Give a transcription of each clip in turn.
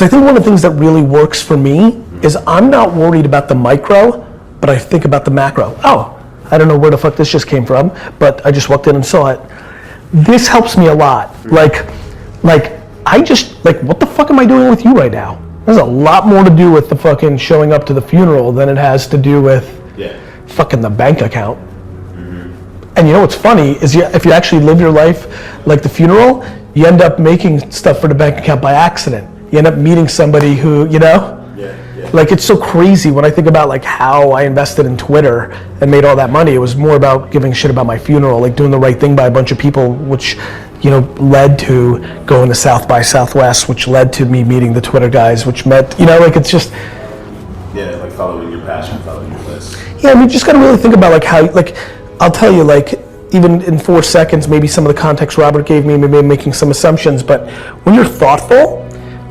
I think one of the things that really works for me is I'm not worried about the micro, but I think about the macro. Oh, I don't know where the fuck this just came from, but I just walked in and saw it. This helps me a lot. Like what the fuck am I doing with you right now? There's a lot more to do with the fucking showing up to the funeral than it has to do with fucking the bank account. And you know what's funny is if you actually live your life like the funeral, you end up making stuff for the bank account by accident. You end up meeting somebody who, like it's so crazy when I think about like how I invested in Twitter and made all that money. It was more about giving a shit about my funeral, like doing the right thing by a bunch of people, which led to going to South by Southwest, which led to me meeting the Twitter guys, which meant, like it's just... Yeah, like following your passion, following your list. Yeah, I mean, you just gotta really think about like how, like, I'll tell you, like, even in 4 seconds, maybe some of the context Robert gave me, maybe I'm making some assumptions, but when you're thoughtful,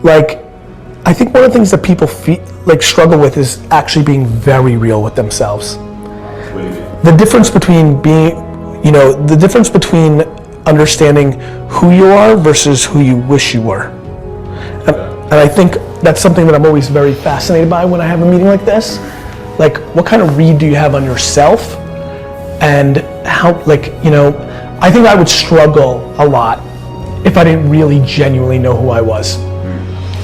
like, I think one of the things that people struggle with is actually being very real with themselves. What do you mean? The difference between understanding who you are versus who you wish you were. And I think that's something that I'm always very fascinated by when I have a meeting like this. Like, what kind of read do you have on yourself? And how, I think I would struggle a lot if I didn't really genuinely know who I was.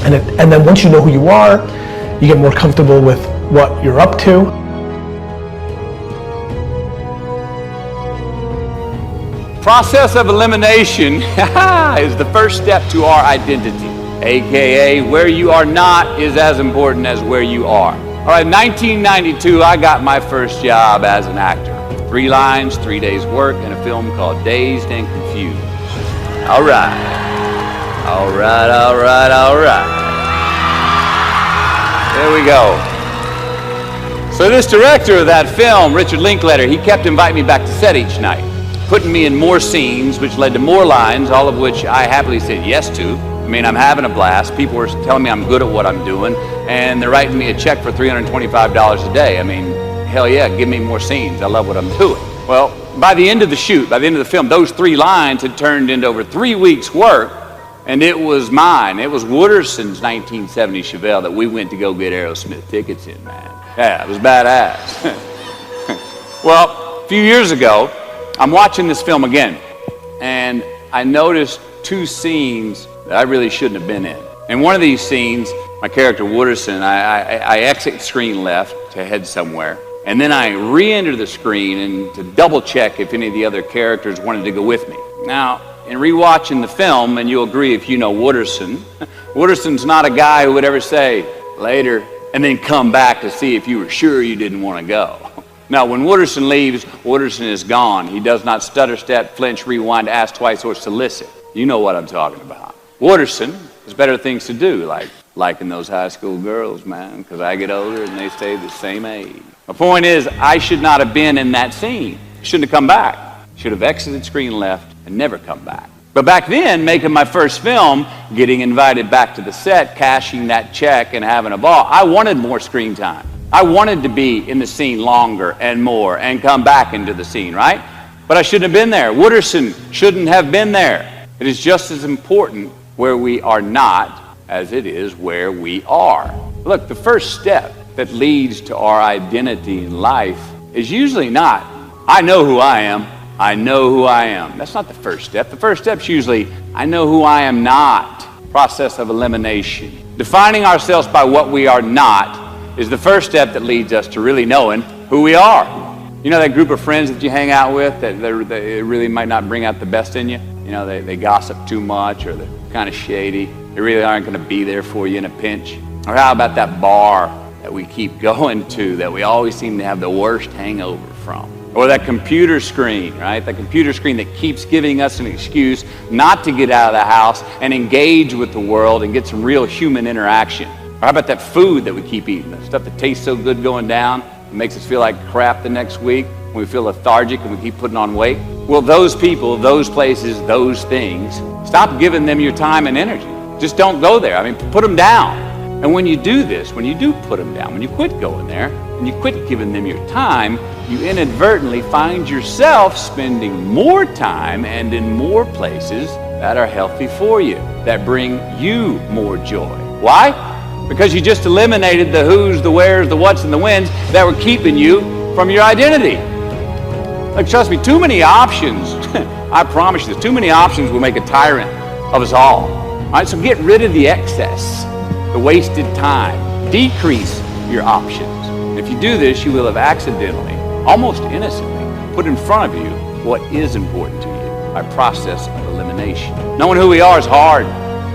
And then once you know who you are, you get more comfortable with what you're up to. Process of elimination is the first step to our identity, aka where you are not is as important as where you are. All right, 1992, I got my first job as an actor. 3 lines, 3 days work in a film called Dazed and Confused. All right. There we go. So this director of that film, Richard Linklater, he kept inviting me back to set each night, putting me in more scenes, which led to more lines, all of which I happily said yes to. I mean, I'm having a blast. People are telling me I'm good at what I'm doing, and they're writing me a check for $325 a day. I mean, hell yeah, give me more scenes. I love what I'm doing. Well, by the end of the shoot, by the end of the film, those 3 lines had turned into over 3 weeks' work, and it was mine. It was Wooderson's 1970 Chevelle that we went to go get Aerosmith tickets in, man. Yeah, it was badass. Well, a few years ago, I'm watching this film again, and I noticed 2 scenes that I really shouldn't have been in. In one of these scenes, my character Wooderson, I exit screen left to head somewhere, and then I re-enter the screen and to double check if any of the other characters wanted to go with me. Now, in rewatching the film, and you'll agree if you know Wooderson, Wooderson's not a guy who would ever say, later, and then come back to see if you were sure you didn't want to go. Now, when Wooderson leaves, Wooderson is gone. He does not stutter, step, flinch, rewind, ask twice, or solicit. You know what I'm talking about. Wooderson has better things to do, like liking those high school girls, man, because I get older and they stay the same age. My point is, I should not have been in that scene. Shouldn't have come back. Should have exited screen left and never come back. But back then, making my first film, getting invited back to the set, cashing that check and having a ball, I wanted more screen time. I wanted to be in the scene longer and more and come back into the scene, right? But I shouldn't have been there. Wooderson shouldn't have been there. It is just as important where we are not as it is where we are. Look, the first step that leads to our identity in life is usually not, I know who I am. I know who I am. That's not the first step. The first step's usually, I know who I am not. Process of elimination. Defining ourselves by what we are not is the first step that leads us to really knowing who we are. You know that group of friends that you hang out with that they really might not bring out the best in you? You know, they gossip too much, or they're kind of shady. They really aren't going to be there for you in a pinch. Or how about that bar that we keep going to that we always seem to have the worst hangover from? Or that computer screen, right? That computer screen that keeps giving us an excuse not to get out of the house and engage with the world and get some real human interaction. Or how about that food that we keep eating, that stuff that tastes so good going down, it makes us feel like crap the next week, when we feel lethargic and we keep putting on weight? Well, those people, those places, those things, stop giving them your time and energy. Just don't go there. I mean, put them down. And when you do this, when you do put them down, when you quit going there, and you quit giving them your time, you inadvertently find yourself spending more time and in more places that are healthy for you, that bring you more joy. Why? Because you just eliminated the who's, the where's, the what's, and the when's that were keeping you from your identity. Like, trust me, too many options, I promise you this, too many options will make a tyrant of us all. All right, so get rid of the excess, the wasted time. Decrease your options. If you do this, you will have accidentally, almost innocently, put in front of you what is important to you by process of elimination. Knowing who we are is hard.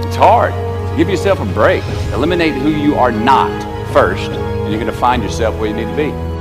It's hard. Give yourself a break. Eliminate who you are not first, and you're going to find yourself where you need to be.